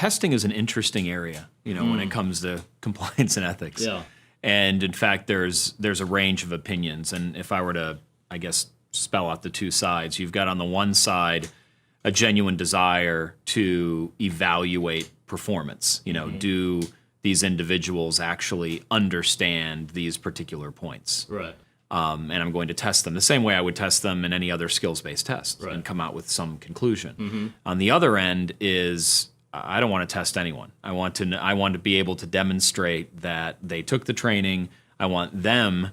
testing is an interesting area, when it comes to compliance and ethics. Yeah. And in fact, there's a range of opinions. And if I were to, I guess, spell out the two sides, you've got on the one side a genuine desire to evaluate performance. Do these individuals actually understand these particular points? Right. And I'm going to test them the same way I would test them in any other skills-based test Right. and come out with some conclusion. On the other end is I don't want to test anyone. I want to be able to demonstrate that they took the training. I want them,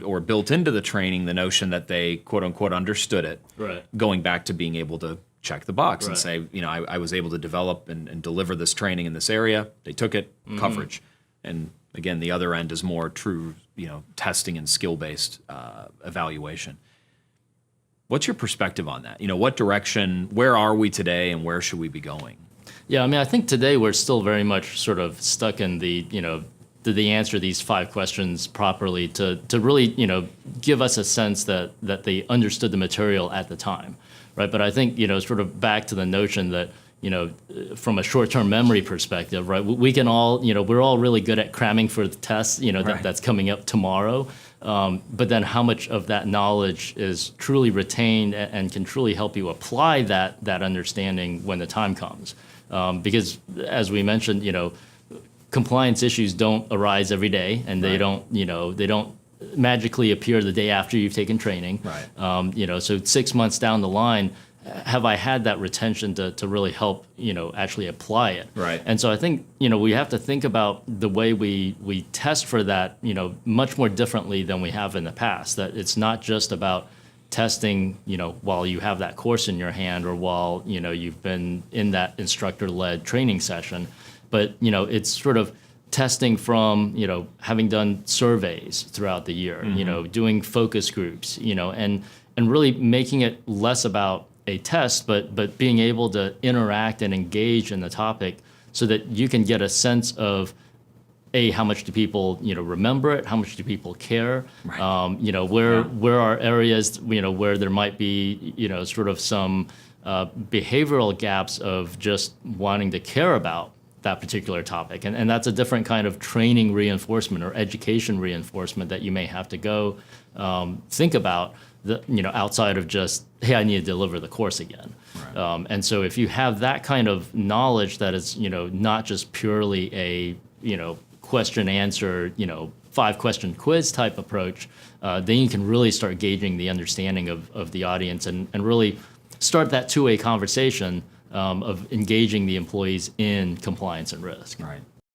or built into the training, the notion that they quote unquote understood it. Right. Going back to being able to check the box and Right. say, I was able to develop and deliver this training in this area. They took it, coverage. And again, the other end is more true, testing and skill-based evaluation. What's your perspective on that? What direction, where are we today and where should we be going? Yeah, I mean, I think today we're still very much sort of stuck in the, did they answer these 5 questions properly to really, give us a sense that they understood the material at the time, right? But I think, sort of back to the notion that, from a short-term memory perspective, right, we can all, we're all really good at cramming for the test, Right. that's coming up tomorrow. But then how much of that knowledge is truly retained and can truly help you apply that understanding when the time comes? Because as we mentioned, compliance issues don't arise every day, and they Right. don't magically appear the day after you've taken training. Right. So 6 months down the line, have I had that retention to really help, actually apply it? Right. And so I think, we have to think about the way we test for that, much more differently than we have in the past. That it's not just about testing, while you have that course in your hand or while, you've been in that instructor-led training session, but, it's sort of testing from, having done surveys throughout the year, doing focus groups, and really making it less about a test, but being able to interact and engage in the topic so that you can get a sense of, how much do people, remember it? How much do people care? Right. Where are areas, where there might be, sort of some behavioral gaps of just wanting to care about that particular topic. And that's a different kind of training reinforcement or education reinforcement that you may have to go think about, outside of just, hey, I need to deliver the course again. Right. And so if you have that kind of knowledge that is, not just purely a, question answer, 5-question quiz type approach, then you can really start gauging the understanding of the audience and really start that two-way conversation of engaging the employees in compliance and risk. Right.